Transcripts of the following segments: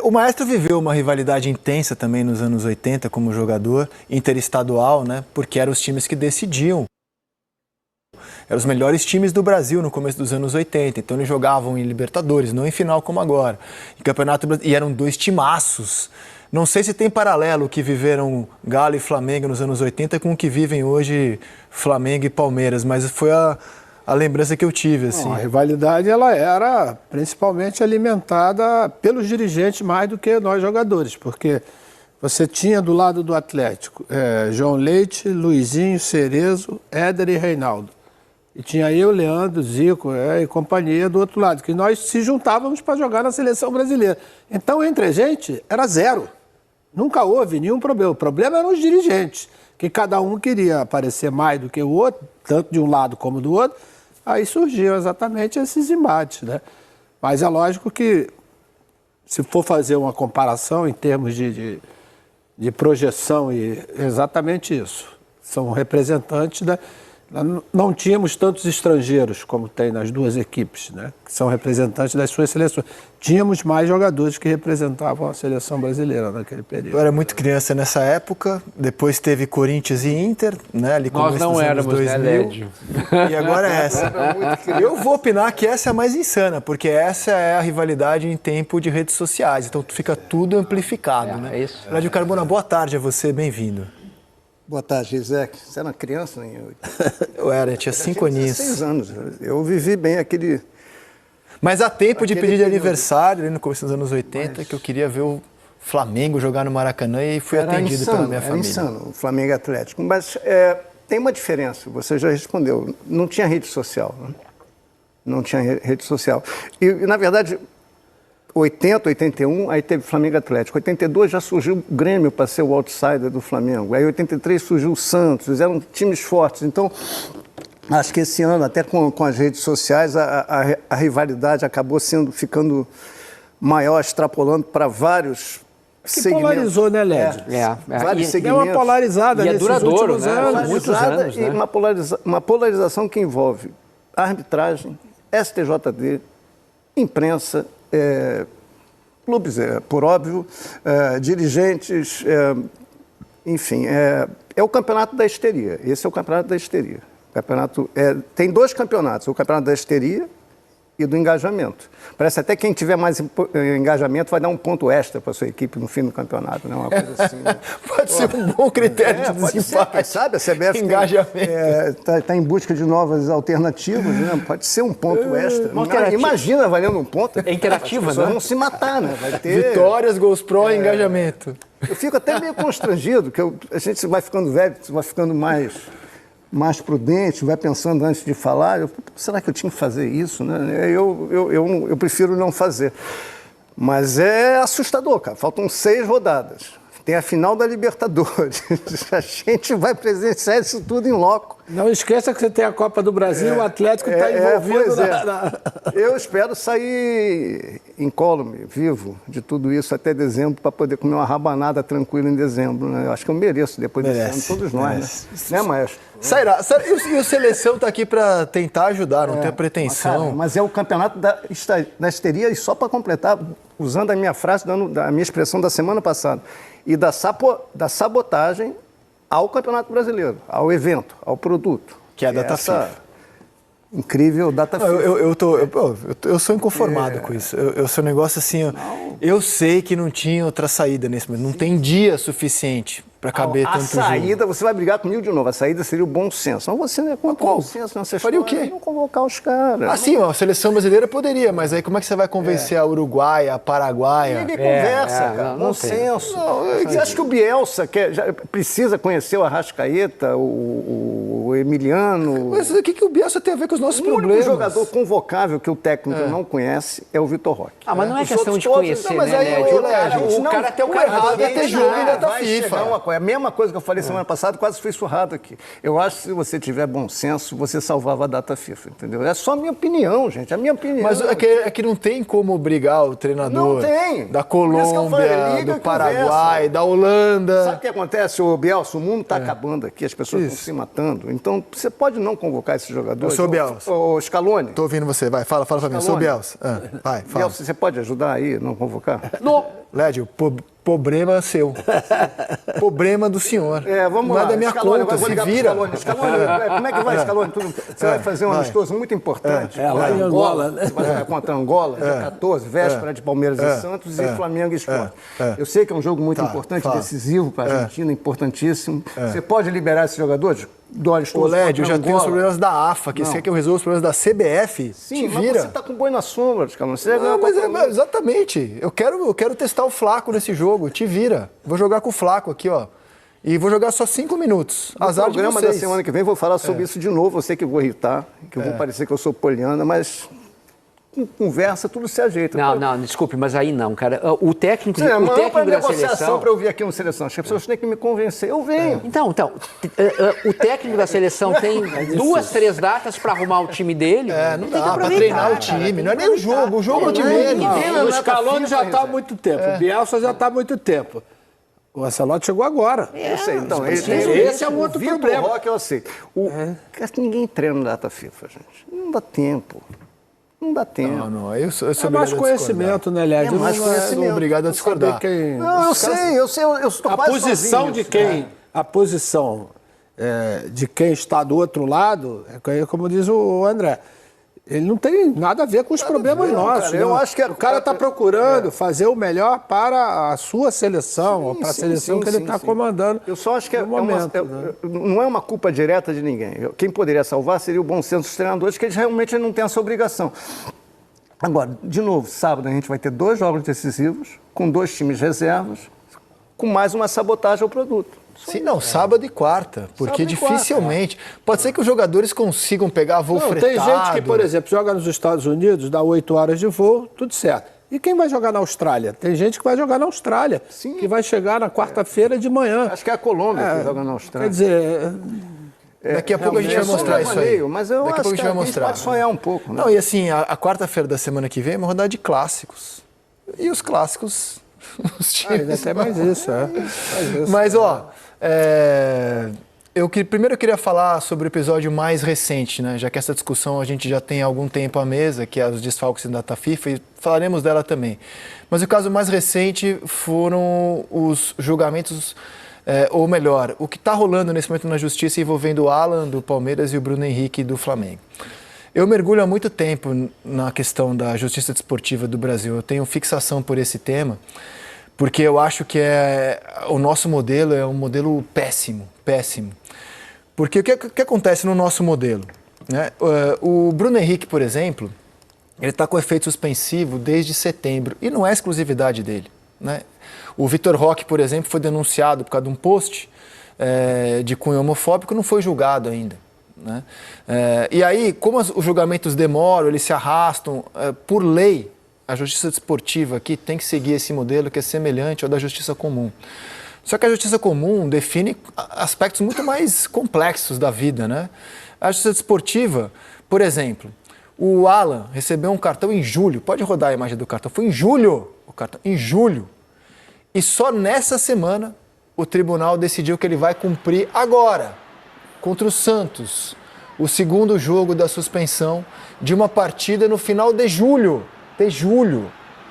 O Maestro viveu uma rivalidade intensa também nos anos 80 como jogador, interestadual, né? Porque eram os times que decidiam. Eram os melhores times do Brasil no começo dos anos 80. Então eles jogavam em Libertadores, não em final como agora. Em Campeonato Brasileiro. E eram dois timaços. Não sei se tem paralelo o que viveram Galo e Flamengo nos anos 80 com o que vivem hoje Flamengo e Palmeiras, mas foi a lembrança que eu tive. Assim. Não, a rivalidade ela era principalmente alimentada pelos dirigentes mais do que nós jogadores, porque você tinha do lado do Atlético João Leite, Luizinho, Cerezo, Éder e Reinaldo. E tinha eu, Leandro, Zico e companhia do outro lado, que nós se juntávamos para jogar na seleção brasileira. Então, entre a gente, era zero. Nunca houve nenhum problema. O problema eram os dirigentes, que cada um queria aparecer mais do que o outro, tanto de um lado como do outro. Aí surgiam exatamente esses embates, né? Mas é lógico que, se for fazer uma comparação em termos de projeção, e exatamente isso. São representantes da... Não tínhamos tantos estrangeiros como tem nas duas equipes, né? Que são representantes das suas seleções. Tínhamos mais jogadores que representavam a seleção brasileira naquele período. Eu era muito criança nessa época, depois teve Corinthians e Inter, né? Ali Nós não éramos, 2000, né, Lédio? E agora é essa. Eu vou opinar que essa é a mais insana, porque essa é a rivalidade em tempo de redes sociais, então fica tudo amplificado, né? É isso. Lédio Carbona, boa tarde a você, bem-vindo. Boa tarde, Gisele. Você era criança, né? Eu era, tinha 5 aninhos. 16 anos. Eu vivi bem aquele... Mas há tempo de pedir de aniversário, ali no começo dos anos 80, que eu queria ver o Flamengo jogar no Maracanã e fui atendido pela minha família. Era insano, o Flamengo Atlético. Mas tem uma diferença, você já respondeu. Não tinha rede social. Né? Não tinha rede social. E, na verdade... 80, 81, aí teve Flamengo Atlético. 82 já surgiu o Grêmio para ser o outsider do Flamengo. Aí 83 surgiu o Santos, eram times fortes. Então, acho que esse ano, até com as redes sociais, a rivalidade acabou ficando maior, extrapolando para vários segmentos. Polarizou, né, Lédio? Vários segmentos. É uma polarizada nesses duradouro, últimos né? anos. Muitos anos, E né? uma polarização que envolve arbitragem, STJD, imprensa, clubes, por óbvio, dirigentes, enfim, é o campeonato da histeria. Esse é o campeonato da histeria. Tem dois campeonatos, o campeonato da histeria e do engajamento. Parece até que quem tiver mais engajamento vai dar um ponto extra para a sua equipe no fim do campeonato, né? Uma coisa assim. Né? Pode ser um bom critério de desempate. Sabe, a CBF está em busca de novas alternativas, né? Pode ser um ponto extra. Imagina valendo um ponto. É interativa, as pessoas né? vão se matar, né? Vai ter... Vitórias, gols pró e engajamento. Eu fico até meio constrangido, que a gente vai ficando velho, vai ficando mais prudente, vai pensando antes de falar, será que eu tinha que fazer isso? Né? Eu prefiro não fazer. Mas é assustador, cara. Faltam 6 rodadas. Tem a final da Libertadores. A gente vai presenciar isso tudo em loco. Não esqueça que você tem a Copa do Brasil, o Atlético está envolvido. Eu espero sair incólume, vivo, de tudo isso até dezembro, para poder comer uma rabanada tranquila em dezembro. Né? Eu acho que eu mereço, depois desse ano, todos nós. Né, Maestro? Sairá. E o Seleção está aqui para tentar ajudar, não tem a pretensão. Cara, mas é o campeonato da histeria, e só para completar, usando a minha frase, a minha expressão da semana passada, e da sabotagem ao Campeonato Brasileiro, ao evento, ao produto. Que é a data FIFA. Incrível data FIFA. Eu sou inconformado com isso. Eu sou um negócio assim, eu sei que não tinha outra saída nesse momento. Não tem dia suficiente para caber tanto jogo. A saída, você vai brigar comigo de novo, a saída seria o bom senso. Mas você não é contra o bom senso, não. Você faria o quê? Não convocar os caras. Sim, a seleção brasileira poderia, mas aí como é que você vai convencer a Uruguaia, a Paraguaia? Ninguém conversa, cara. Bom senso. Você acha que o Bielsa já precisa conhecer o Arrascaeta, o Emiliano? Mas o que o Bielsa tem a ver com os nossos problemas? O único jogador convocável que o técnico não conhece é o Vitor Roque. Mas não é questão de conhecer, mas né, Lédio? O cara tem o errado é ter jogo em data vai FIFA. A mesma coisa que eu falei semana passada, quase fui surrado aqui. Eu acho que se você tiver bom senso, você salvava a data FIFA, entendeu? É só a minha opinião, gente, a minha opinião. Mas é que não tem como obrigar o treinador da Colômbia, do Paraguai, da Holanda. Sabe o que acontece, ô Bielsa? O mundo está acabando aqui, as pessoas estão se matando. Então, você pode não convocar esses jogadores. Eu sou Bielsa. Ô, Scaloni. Tô ouvindo você, vai, fala pra mim, eu sou Bielsa. Vai, fala. Bielsa, você pode ajudar aí, não convocar? revocar? Lédio, problema seu. Problema do senhor. Vamos não lá. é da minha Scaloni, conta, vou se ligar pro vira. Scaloni, como é que vai, Scaloni? Você vai fazer um amistoso muito importante. Lá em Angola, né? Você vai jogar contra Angola, dia 14, véspera de Palmeiras e Santos e Flamengo e Sport. Eu sei que é um jogo muito importante, decisivo para a Argentina, importantíssimo. Você pode liberar esses jogadores? Ô, Lédio, eu já tenho os problemas da AFA, que você quer que eu resolva os problemas da CBF? Sim, te mas vira. você tá com boi na sombra, Scaloni. Mas exatamente. Eu quero testar o Flaco nesse jogo. Te vira. Vou jogar com o Flaco aqui, ó. E vou jogar só 5 minutos. Azar de vocês. No programa da semana que vem vou falar sobre isso de novo. Eu sei que eu vou irritar, que eu vou parecer que eu sou poliana, mas com conversa tudo se ajeita. Não, desculpe, mas aí não, cara. O técnico, Você o técnico para da negociação seleção... para eu vir aqui no Seleção. As pessoas têm que me convencer. Eu venho. Então, o técnico da seleção tem 2, 3 datas para arrumar o time dele. Não tem que dá pra aproveitar, treinar o time. Não é nem o jogo. O jogo é o de menos. O Scaloni já está há muito tempo. O Bielsa já está há muito tempo. O Ancelotti chegou agora. Eu sei. Então, esse é um outro Vitor problema. Roque eu aceito. Ninguém treina na data FIFA, gente. Não dá tempo. Não dá tempo. Não. Eu sou É mais obrigado a conhecimento, né, Lédio? É mais conhecimento. Não obrigado a discordar. saber quem- Não, eu sei. Eu estou A quase posição sozinho de nisso. quem, a posição de quem está do outro lado, como diz o André, ele não tem nada a ver com os problemas nossos. cara. Eu né? acho que o cara está procurando fazer o melhor para a sua seleção, ou para a seleção que ele está comandando. Eu só acho que no momento, né? não é uma culpa direta de ninguém. Quem poderia salvar seria o bom senso dos treinadores, que eles realmente não têm essa obrigação. Agora, de novo, sábado a gente vai ter 2 jogos decisivos, com 2 times reservas, com mais uma sabotagem ao produto. Sim, não, sábado e quarta, porque Sábado e quarta. dificilmente. Pode ser que os jogadores consigam pegar voo Não, fretado. tem gente que, por exemplo, joga nos Estados Unidos, dá 8 horas de voo, tudo certo. E quem vai jogar na Austrália? Tem gente que vai jogar na Austrália, que vai chegar na quarta-feira de manhã. Acho que é a Colômbia que joga na Austrália. Quer dizer, Daqui a pouco a gente vai mostrar isso aí. Mas eu Daqui a acho pouco a gente vai gente mostrar. pode sonhar um pouco. Né? Não, e assim, a quarta-feira da semana que vem é uma rodada de clássicos. E os clássicos, os times... até mais isso, Mas, ó, primeiro eu queria falar sobre o episódio mais recente, né? Já que essa discussão a gente já tem há algum tempo à mesa, que é os desfalques da data FIFA, e falaremos dela também. Mas o caso mais recente foram os julgamentos, ou melhor, o que está rolando nesse momento na justiça envolvendo o Alan do Palmeiras e o Bruno Henrique do Flamengo. Eu mergulho há muito tempo na questão da justiça desportiva do Brasil. Eu tenho fixação por esse tema, porque eu acho que o nosso modelo é um modelo péssimo. Porque o que acontece no nosso modelo? Né? O Bruno Henrique, por exemplo, ele está com efeito suspensivo desde setembro, e não é exclusividade dele. Né? O Vitor Roque, por exemplo, foi denunciado por causa de um post de cunho homofóbico, não foi julgado ainda. Né? E aí, como os julgamentos demoram, eles se arrastam, por lei, a justiça desportiva aqui tem que seguir esse modelo que é semelhante ao da justiça comum. Só que a justiça comum define aspectos muito mais complexos da vida, né? A justiça desportiva, por exemplo, o Alan recebeu um cartão em julho, pode rodar a imagem do cartão, foi em julho, o cartão, em julho. E só nessa semana o tribunal decidiu que ele vai cumprir agora, contra o Santos, o segundo jogo da suspensão de uma partida no final de julho.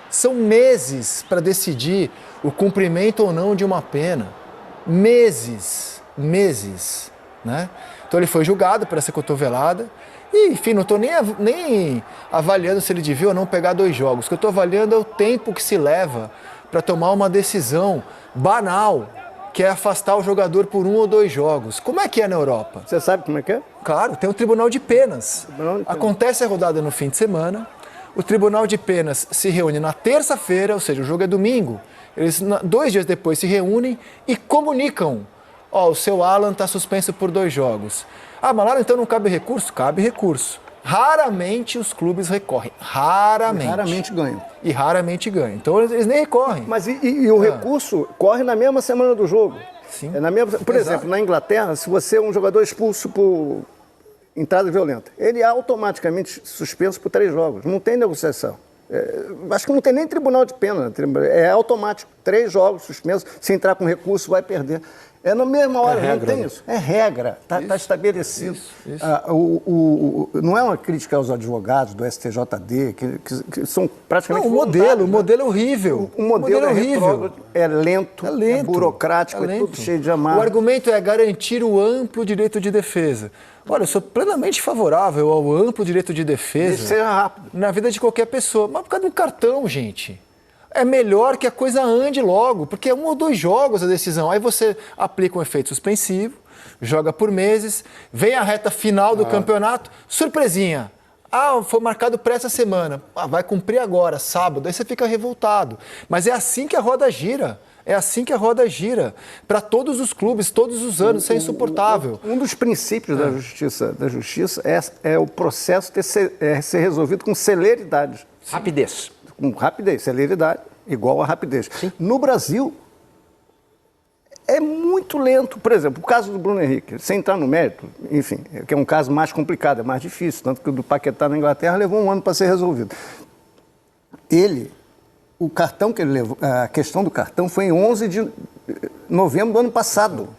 São meses para decidir o cumprimento ou não de uma pena. Meses. Né? Então ele foi julgado por essa cotovelada. E, enfim, não estou nem avaliando se ele devia ou não pegar 2 jogos. O que eu estou avaliando é o tempo que se leva para tomar uma decisão banal, que é afastar o jogador por 1 ou 2 jogos. Como é que é na Europa? Você sabe como é que é? Claro, tem o Tribunal de Penas. Acontece a rodada no fim de semana. O Tribunal de Penas se reúne na terça-feira, ou seja, o jogo é domingo. Eles, 2 dias depois, se reúnem e comunicam. O seu Alan está suspenso por 2 jogos. Mas lá então não cabe recurso? Cabe recurso. Raramente os clubes recorrem. Raramente ganham. E raramente ganham. Então eles nem recorrem. Mas e o recurso corre na mesma semana do jogo. Sim. Por exemplo, na Inglaterra, se você é um jogador expulso por entrada violenta, ele é automaticamente suspenso por 3 jogos. Não tem negociação. Acho que não tem nem tribunal de pena, é automático. 3 jogos suspensos, se entrar com recurso vai perder. É na mesma hora, não tem isso. É regra, está estabelecido. Isso. Não é uma crítica aos advogados do STJD, que são praticamente... Não, o modelo é horrível. O modelo é horrível. É lento, é burocrático, é tudo cheio de amarras. O argumento é garantir o amplo direito de defesa. Olha, eu sou plenamente favorável ao amplo direito de defesa. Desde que seja rápido. Na vida de qualquer pessoa. Mas por causa de um cartão, gente. É melhor que a coisa ande logo, porque é 1 ou 2 jogos a decisão. Aí você aplica um efeito suspensivo, joga por meses, vem a reta final do campeonato, surpresinha. Foi marcado para essa semana. Vai cumprir agora, sábado. Aí você fica revoltado. Mas é assim que a roda gira. É assim que a roda gira. Para todos os clubes, todos os anos. Isso é insuportável. Um dos princípios da justiça é o processo ser resolvido com celeridade. Rapidez. Com rapidez, celeridade, igual a rapidez. Sim. No Brasil, é muito lento. Por exemplo, o caso do Bruno Henrique, sem entrar no mérito, enfim, que é um caso mais complicado, é mais difícil, tanto que o do Paquetá na Inglaterra levou 1 ano para ser resolvido. O cartão que ele levou, a questão do cartão foi em 11 de novembro do ano passado.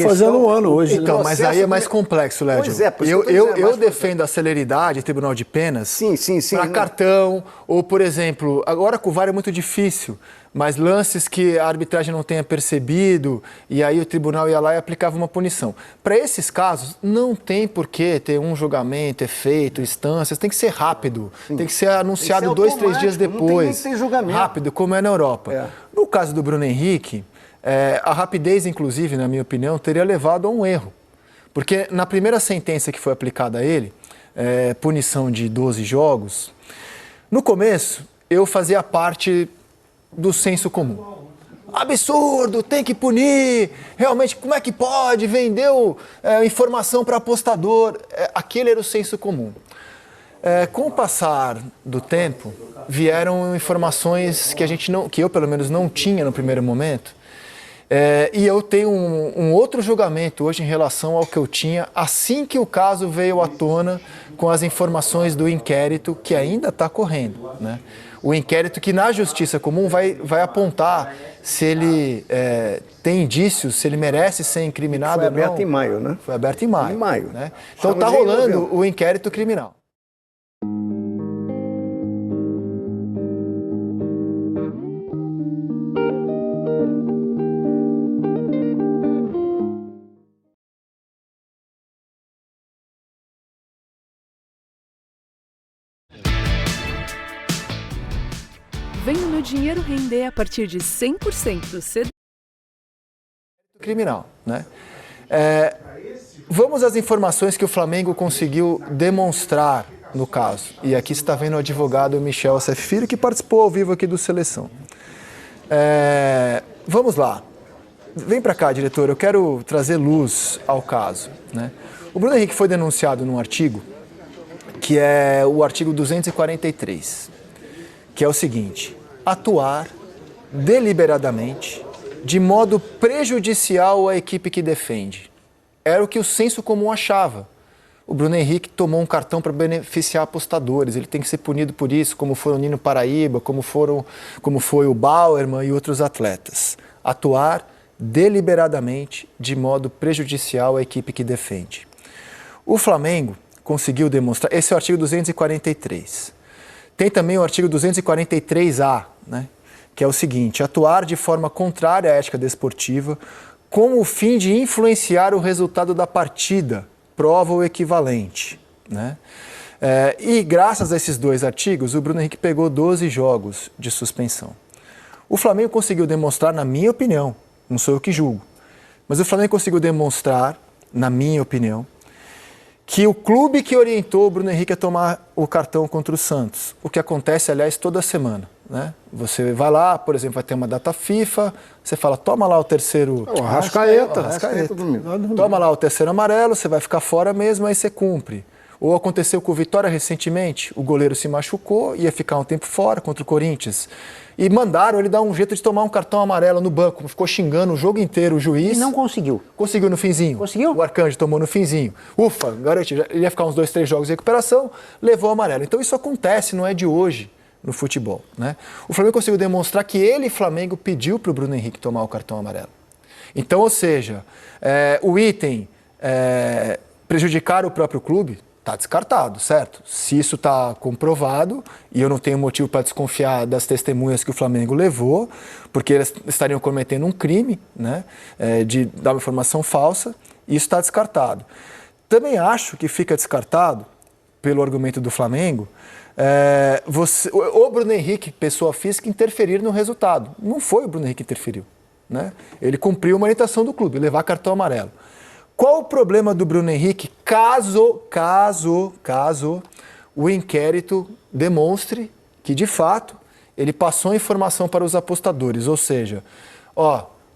Fazendo 1 ano hoje. Então, mas aí é mais complexo, Lédio. Pois é, por isso eu defendo a celeridade, Tribunal de Penas, sim, para cartão, ou, por exemplo, agora com o VAR é muito difícil, mas lances que a arbitragem não tenha percebido, e aí o tribunal ia lá e aplicava uma punição. Para esses casos, não tem por que ter um julgamento, efeito, instâncias, tem que ser rápido, tem que ser anunciado 2, 3 dias depois. Não tem nem que ter julgamento. Rápido, como é na Europa. No caso do Bruno Henrique, a rapidez, inclusive, na minha opinião, teria levado a um erro. Porque na primeira sentença que foi aplicada a ele, punição de 12 jogos, no começo eu fazia parte do senso comum. Absurdo, tem que punir, realmente, como é que pode? Vendeu informação para apostador. Aquele era o senso comum. Com o passar do tempo, vieram informações que eu pelo menos não tinha no primeiro momento. E eu tenho um outro julgamento hoje em relação ao que eu tinha assim que o caso veio à tona com as informações do inquérito que ainda está correndo, né? O inquérito que na justiça comum vai apontar se ele tem indícios, se ele merece ser incriminado ou não. Foi aberto em maio, né? Foi aberto em maio. Em maio. Né? Então está rolando o inquérito criminal. Vem o Meu Dinheiro render a partir de 100% do CD. Criminal, né? Vamos às informações que o Flamengo conseguiu demonstrar no caso. E aqui você está vendo o advogado Michel Assef Filho, que participou ao vivo aqui do Seleção. Vamos lá. Vem para cá, diretor, eu quero trazer luz ao caso, né? O Bruno Henrique foi denunciado num artigo, que é o artigo 243. Que é o seguinte: atuar deliberadamente de modo prejudicial à equipe que defende. Era o que o senso comum achava. O Bruno Henrique tomou um cartão para beneficiar apostadores, ele tem que ser punido por isso, como foi o Nino Paraíba, como foi o Bauerman e outros atletas. Atuar deliberadamente de modo prejudicial à equipe que defende. O Flamengo conseguiu demonstrar, esse é o artigo 243. Tem também o artigo 243A, né, que é o seguinte: atuar de forma contrária à ética desportiva com o fim de influenciar o resultado da partida, prova ou equivalente, né? E graças a esses 2 artigos, o Bruno Henrique pegou 12 jogos de suspensão. O Flamengo conseguiu demonstrar, na minha opinião, não sou eu que julgo, mas o Flamengo conseguiu demonstrar, na minha opinião, que o clube que orientou o Bruno Henrique a tomar o cartão contra o Santos, o que acontece, aliás, toda semana, né? Você vai lá, por exemplo, vai ter uma data FIFA, você fala, toma lá o terceiro... Arrascaeta. Toma lá o terceiro amarelo, você vai ficar fora mesmo, aí você cumpre. Ou aconteceu com o Vitória recentemente, o goleiro se machucou, ia ficar um tempo fora contra o Corinthians. E mandaram ele dar um jeito de tomar um cartão amarelo no banco. Ficou xingando o jogo inteiro o juiz. E não conseguiu. Conseguiu no finzinho. Conseguiu? O Arcanjo tomou no finzinho. Ufa, garantiu. Ele ia ficar uns 2, 3 jogos de recuperação, levou o amarelo. Então isso acontece, não é de hoje. no futebol, né? O Flamengo conseguiu demonstrar que ele, Flamengo, pediu para o Bruno Henrique tomar o cartão amarelo. Então, ou seja, o item prejudicar o próprio clube está descartado, certo? Se isso está comprovado, e eu não tenho motivo para desconfiar das testemunhas que o Flamengo levou, porque eles estariam cometendo um crime, né, de dar uma informação falsa, isso está descartado. Também acho que fica descartado, pelo argumento do Flamengo, o Bruno Henrique, pessoa física, interferir no resultado. Não foi o Bruno Henrique que interferiu, né? Ele cumpriu uma orientação do clube, levar cartão amarelo. Qual o problema do Bruno Henrique caso o inquérito demonstre que, de fato, ele passou a informação para os apostadores? Ou seja,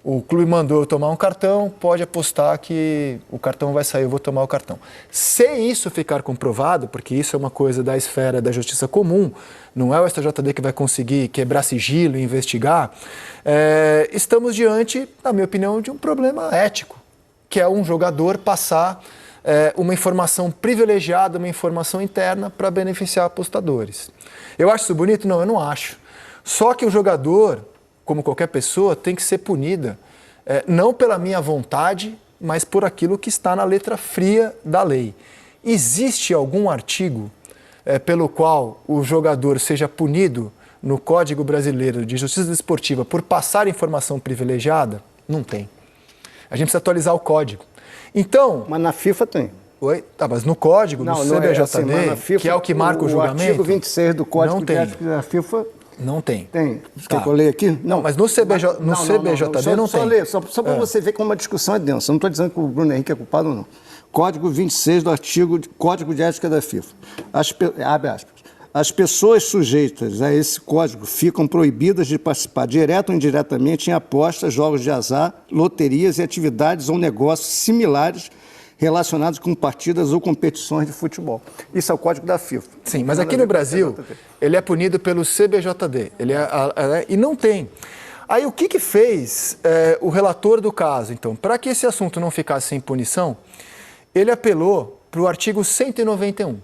o clube mandou eu tomar um cartão, pode apostar que o cartão vai sair, eu vou tomar o cartão. Se isso ficar comprovado, porque isso é uma coisa da esfera da justiça comum, não é o STJD que vai conseguir quebrar sigilo e investigar, estamos diante, na minha opinião, de um problema ético, que é um jogador passar uma informação privilegiada, uma informação interna para beneficiar apostadores. Eu acho isso bonito? Não, eu não acho. Só que o jogador, como qualquer pessoa, tem que ser punida, não pela minha vontade, mas por aquilo que está na letra fria da lei. Existe algum artigo pelo qual o jogador seja punido no Código Brasileiro de Justiça Desportiva por passar informação privilegiada? Não tem. A gente precisa atualizar o código. Então... Mas na FIFA tem. Oi? Tá, mas no código, no CBJD, assim, na FIFA, que é o que marca o julgamento... O artigo 26 do Código de Ética da FIFA... Não tem. Tem. Quer que eu leia aqui? Não, mas no CBJD não tem. Só para você ver como a discussão é densa. Eu não estou dizendo que o Bruno Henrique é culpado ou não. Código 26 do artigo Código de Ética da FIFA. Abre aspas. As pessoas sujeitas a esse código ficam proibidas de participar direta ou indiretamente em apostas, jogos de azar, loterias e atividades ou negócios similares relacionados com partidas ou competições de futebol. Isso é o código da FIFA. Sim, mas aqui no Brasil, ele é punido pelo CBJD. E não tem. Aí o que fez o relator do caso, então? Para que esse assunto não ficasse sem punição, ele apelou para o artigo 191.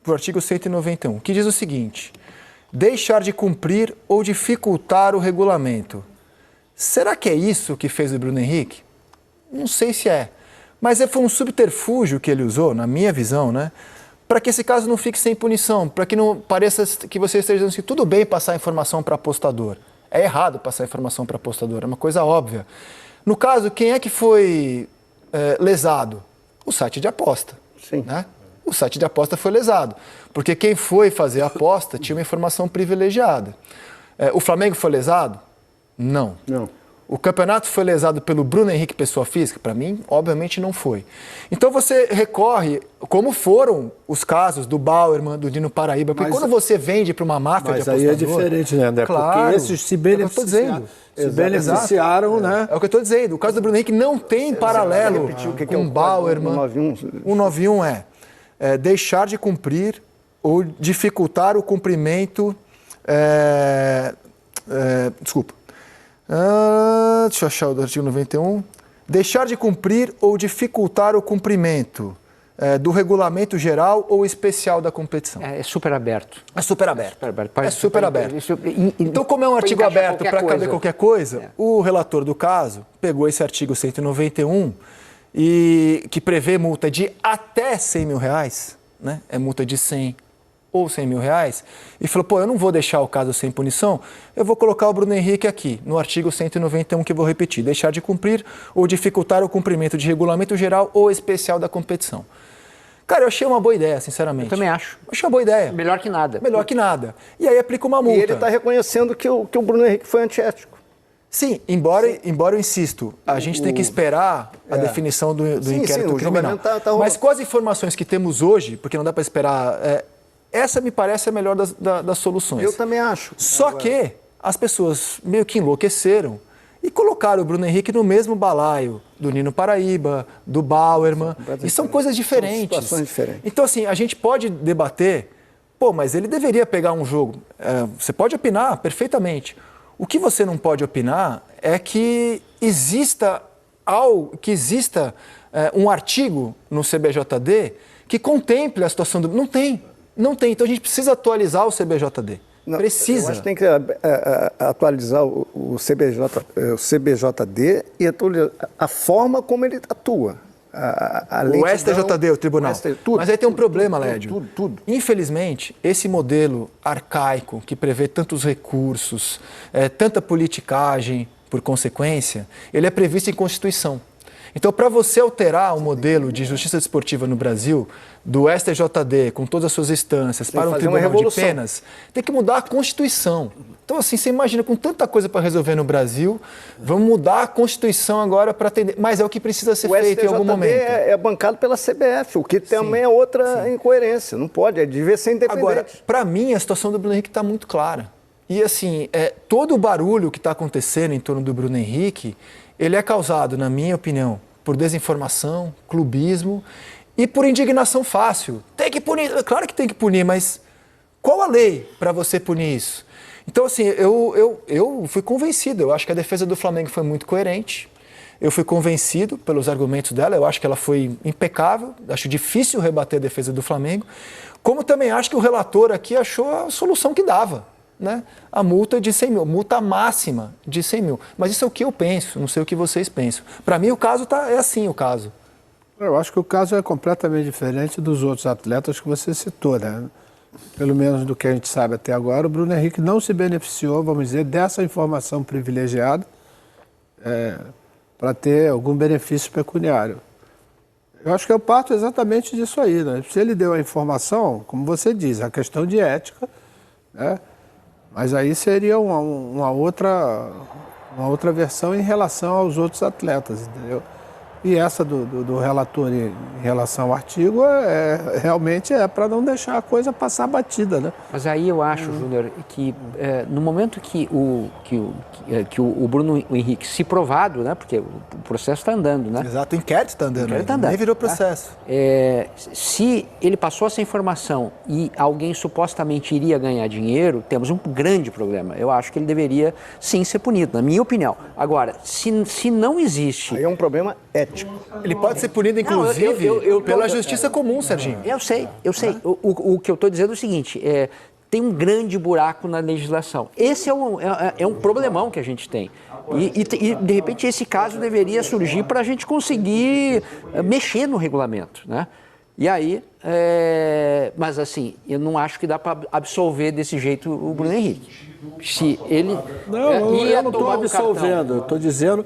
Para o artigo 191, que diz o seguinte: deixar de cumprir ou dificultar o regulamento. Será que é isso que fez o Bruno Henrique? Não sei se é. Mas foi um subterfúgio que ele usou, na minha visão, né? Para que esse caso não fique sem punição, para que não pareça que você esteja dizendo assim, tudo bem passar informação para apostador. É errado passar informação para apostador, é uma coisa óbvia. No caso, quem é que foi lesado? O site de aposta. Sim. Né? O site de aposta foi lesado, porque quem foi fazer a aposta tinha uma informação privilegiada. O Flamengo foi lesado? Não. O campeonato foi lesado pelo Bruno Henrique, pessoa física? Para mim, obviamente não foi. Então você recorre, como foram os casos do Bauerman, do Dino Paraíba, porque quando você vende para uma máfia de apostador... Mas aí é diferente, né, André? Claro, porque esses se beneficiaram, né? É o que eu estou dizendo. O caso do Bruno Henrique não tem paralelo com o Bauerman. 191 deixar de cumprir ou dificultar o cumprimento... Desculpa. Deixa eu achar o artigo 91. Deixar de cumprir ou dificultar o cumprimento do regulamento geral ou especial da competição. É super aberto. É super aberto. É super aberto. Então, como é um artigo aberto para caber qualquer coisa, o relator do caso pegou esse artigo 191 e que prevê multa de até R$100 mil, né? É multa de 100 ou R$100 mil, e falou, eu não vou deixar o caso sem punição, eu vou colocar o Bruno Henrique aqui, no artigo 191, que eu vou repetir, deixar de cumprir ou dificultar o cumprimento de regulamento geral ou especial da competição. Cara, eu achei uma boa ideia, sinceramente. Eu também acho. Achei uma boa ideia. Melhor que nada. Melhor que nada. E aí aplica uma multa. E ele está reconhecendo que o Bruno Henrique foi antiético. Sim, embora eu insisto, a gente tem que esperar a definição do inquérito criminal. Mas com as informações que temos hoje, porque não dá para esperar... essa me parece a melhor das soluções. Eu também acho. Só que as pessoas meio que enlouqueceram e colocaram o Bruno Henrique no mesmo balaio do Nino Paraíba, do Bauerman. E são coisas diferentes. São situações diferentes. Então, assim, a gente pode debater, mas ele deveria pegar um jogo. Você pode opinar perfeitamente. O que você não pode opinar é que exista um artigo no CBJD que contemple a situação do... Não tem. Então a gente precisa atualizar o CBJD. Precisa. Eu acho que tem que atualizar o CBJD e atualizar a forma como ele atua. O STJD, o tribunal. Mas aí tem um problema, Lédio. Tudo. Infelizmente, esse modelo arcaico, que prevê tantos recursos, tanta politicagem, por consequência, ele é previsto em Constituição. Então, para você alterar o modelo de justiça desportiva no Brasil, do STJD, com todas as suas instâncias, para um tribunal de penas, tem que mudar a Constituição. Então, assim, você imagina, com tanta coisa para resolver no Brasil, vamos mudar a Constituição agora para atender. Mas é o que precisa ser feito em algum momento. O STJD é bancado pela CBF, o que também é outra incoerência. Não pode, devia ser independente. Agora, para mim, a situação do Bruno Henrique está muito clara. E, assim, todo o barulho que está acontecendo em torno do Bruno Henrique, ele é causado, na minha opinião, por desinformação, clubismo e por indignação fácil. Tem que punir, claro que tem que punir, mas qual a lei para você punir isso? Então, assim, eu fui convencido. Eu acho que a defesa do Flamengo foi muito coerente. Eu fui convencido pelos argumentos dela. Eu acho que ela foi impecável. Acho difícil rebater a defesa do Flamengo. Como também acho que o relator aqui achou a solução que dava, né? A multa de 100 mil, multa máxima de 100 mil. Mas isso é o que eu penso, não sei o que vocês pensam. Para mim, o caso é assim, o caso. Eu acho que o caso é completamente diferente dos outros atletas que você citou, né? Pelo menos do que a gente sabe até agora, o Bruno Henrique não se beneficiou, vamos dizer, dessa informação privilegiada para ter algum benefício pecuniário. Eu acho que eu parto exatamente disso aí, né? Se ele deu a informação, como você diz, a questão de ética, né? Mas aí seria uma outra versão em relação aos outros atletas, entendeu? E essa do relator em relação ao artigo realmente é para não deixar a coisa passar batida, né? Mas aí eu acho, Júnior, que no momento que o Bruno Henrique se provado, né? Porque o processo está andando, né? Exato, o inquérito está andando, nem virou processo. Se ele passou essa informação e alguém supostamente iria ganhar dinheiro, temos um grande problema. Eu acho que ele deveria sim ser punido, na minha opinião. Agora, se não existe... Aí é um problema ético. Ele pode ser punido, inclusive, pela justiça comum, Serginho. Eu sei. O que eu estou dizendo é o seguinte, tem um grande buraco na legislação. Esse é um problemão que a gente tem. E, de repente, esse caso deveria surgir para a gente conseguir mexer no regulamento, né? E aí, mas assim, eu não acho que dá para absolver desse jeito o Bruno Henrique. Se ele eu não estou absolvendo, eu estou dizendo...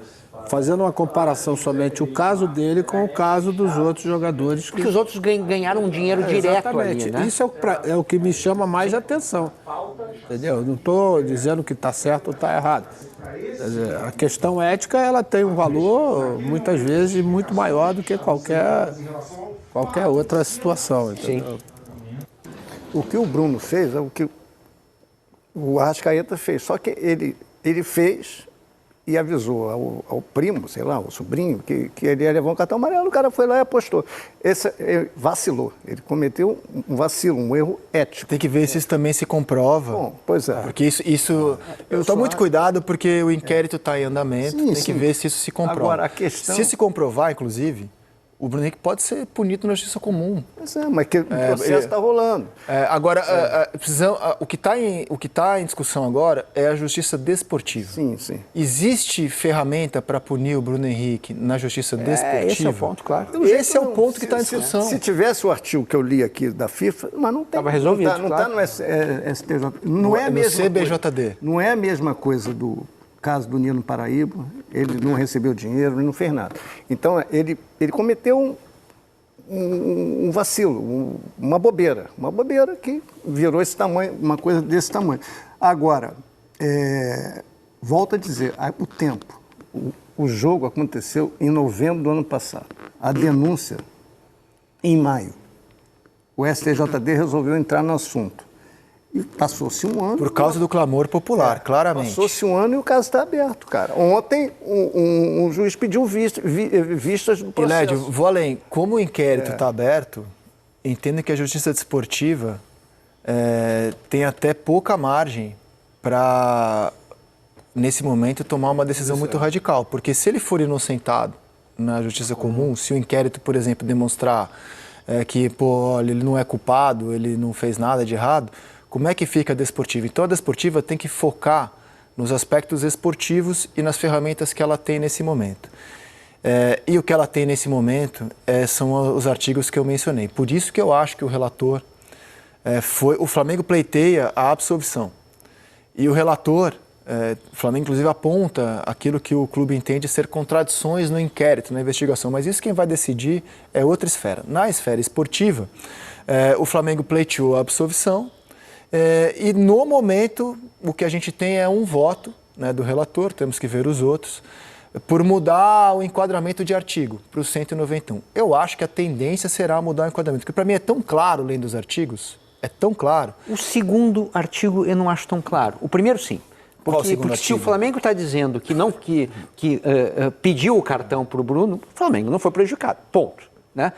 Fazendo uma comparação somente o caso dele com o caso dos outros jogadores. Porque os outros ganharam dinheiro direto ali, né? Isso é o que me chama mais atenção. Entendeu? Eu não estou dizendo que está certo ou está errado. Quer dizer, a questão ética ela tem um valor, muitas vezes, muito maior do que qualquer outra situação. Entendeu? O que o Bruno fez é o que o Arrascaeta fez. Só que ele fez... e avisou ao primo, sei lá, ao sobrinho, que ele ia levar um cartão amarelo, o cara foi lá e apostou. Ele vacilou, ele cometeu um vacilo, um erro ético. Tem que ver se isso também se comprova. Bom, pois é. Porque isso eu tomo muito cuidado porque o inquérito está em andamento, tem que ver se isso se comprova. Agora, a questão... Se se comprovar, inclusive, o Bruno Henrique pode ser punido na justiça comum. Pois é, mas o processo está rolando. Agora, o que está em discussão agora é a justiça desportiva. Sim. Existe ferramenta para punir o Bruno Henrique na justiça desportiva? Esse é o ponto, claro. Esse é o ponto que está em discussão. Se tivesse o artigo que eu li aqui da FIFA, mas não tem. Estava resolvido, não está no STJ. No CBJD. Não é a mesma coisa do caso do Nino Paraíba, ele não recebeu dinheiro, ele não fez nada. Então, ele cometeu um vacilo, uma bobeira que virou esse tamanho, uma coisa desse tamanho. Agora, volto a dizer, o tempo, o jogo aconteceu em novembro do ano passado, a denúncia em maio. O STJD resolveu entrar no assunto. E passou-se um ano... Por causa do clamor popular, claramente. Passou-se um ano e o caso está aberto, cara. Ontem, um juiz pediu vistas do processo. E, Lédio, vou além. Como o inquérito está aberto, entendo que a justiça desportiva tem até pouca margem para, nesse momento, tomar uma decisão muito radical. Porque se ele for inocentado na justiça comum, se o inquérito, por exemplo, demonstrar que, olha, ele não é culpado, ele não fez nada de errado... Como é que fica a desportiva? Então a desportiva tem que focar nos aspectos esportivos e nas ferramentas que ela tem nesse momento. E o que ela tem nesse momento são os artigos que eu mencionei. Por isso que eu acho que o relator o Flamengo pleiteia a absolvição. E o relator, o Flamengo inclusive aponta aquilo que o clube entende ser contradições no inquérito, na investigação. Mas isso quem vai decidir é outra esfera. Na esfera esportiva, o Flamengo pleiteou a absolvição. E no momento o que a gente tem é um voto, né, do relator, temos que ver os outros, por mudar o enquadramento de artigo para o 191. Eu acho que a tendência será mudar o enquadramento, porque para mim é tão claro, lendo os artigos, é tão claro. O segundo artigo eu não acho tão claro. O primeiro sim. Porque se o Flamengo está dizendo que pediu o cartão para o Bruno, o Flamengo não foi prejudicado. Ponto. Né?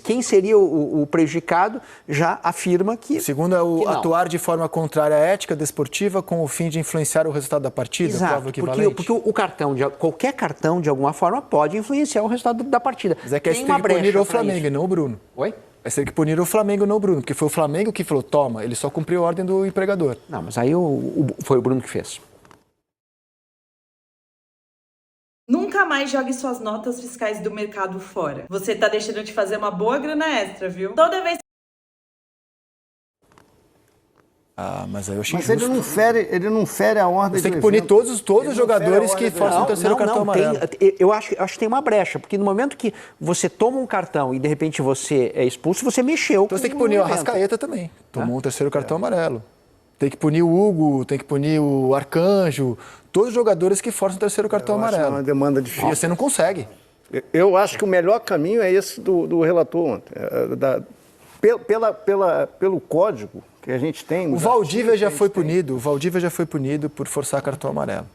Quem seria o prejudicado já afirma que. Segundo é atuar de forma contrária à ética desportiva com o fim de influenciar o resultado da partida. Exato, porque o cartão, qualquer cartão de alguma forma pode influenciar o resultado da partida. Mas é que tem que punir o Flamengo e não o Bruno. Oi? Vai ter que punir o Flamengo e não o Bruno, porque foi o Flamengo que falou, toma, ele só cumpriu a ordem do empregador. Não, mas aí foi o Bruno que fez. Nunca mais jogue suas notas fiscais do mercado fora. Você tá deixando de fazer uma boa grana extra, viu? Toda vez. Mas aí eu achei Mas injusto. ele não fere a ordem. Você tem que punir todos os jogadores que forçam o terceiro cartão amarelo. Eu acho que tem uma brecha, porque no momento que você toma um cartão e de repente você é expulso, você mexeu. Então você tem que punir o Arrascaeta também. Tomou um terceiro cartão amarelo. Tem que punir o Hugo, tem que punir o Arcanjo, todos os jogadores que forçam o terceiro cartão amarelo. É uma demanda difícil. E você não consegue. Eu acho que o melhor caminho é esse do relator ontem. Pelo código que a gente tem. O Valdívia já foi punido por forçar cartão amarelo.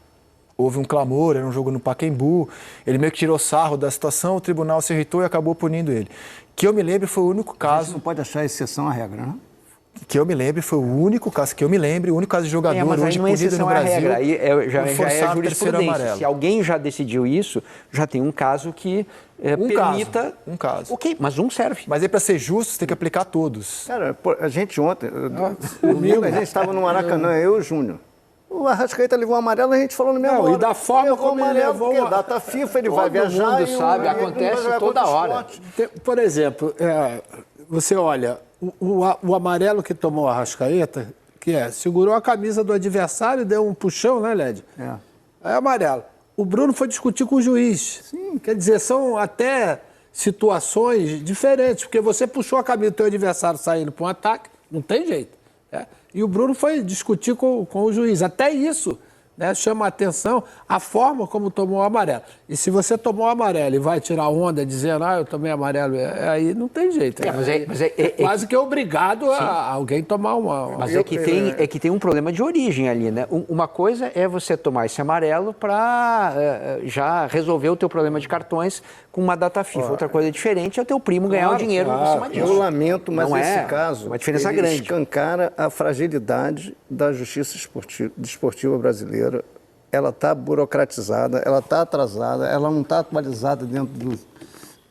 Houve um clamor, era um jogo no Pacaembu, ele meio que tirou sarro da situação, o tribunal se irritou e acabou punindo ele. Que eu me lembro foi o único caso... A gente não pode achar exceção à regra, né? Que eu me lembro foi o único caso o único caso de jogador hoje punido no Brasil. Regra. Aí já é jurisprudência. Se alguém já decidiu isso, já tem um caso que permita... Um caso. Ok, mas um serve. Mas aí para ser justo, você tem que aplicar a todos. Cara, a gente ontem, domingo, a gente estava no Maracanã, eu e o Júnior. O Arrascaeta levou o amarelo, a gente falou no mesmo hora. E da forma como ele levou... Porque data FIFA, ele vai viajar... Todo mundo sabe, acontece toda hora. Por exemplo, você olha... O amarelo que tomou a Arrascaeta, segurou a camisa do adversário, deu um puxão, né, Led? É amarelo. O Bruno foi discutir com o juiz. Sim. Quer dizer, são até situações diferentes, porque você puxou a camisa do teu adversário saindo para um ataque, não tem jeito. E o Bruno foi discutir com o juiz. Até isso, né, chama a atenção a forma como tomou o amarelo. E se você tomou o amarelo e vai tirar onda dizendo, eu tomei amarelo, aí não tem jeito. Quase que é obrigado a alguém tomar uma... Mas é que tem um problema de origem ali, né? Uma coisa é você tomar esse amarelo para já resolver o teu problema de cartões com uma data FIFA. Outra coisa diferente é o teu primo ganhar o dinheiro em cima disso. Eu lamento, mas não nesse caso, uma diferença ele grande. escancara a fragilidade da justiça desportiva brasileira. Ela está burocratizada, ela está atrasada, ela não está atualizada dentro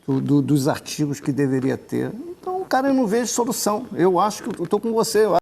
dos artigos que deveria ter. Então, o cara não vê solução. Eu acho que eu estou com você.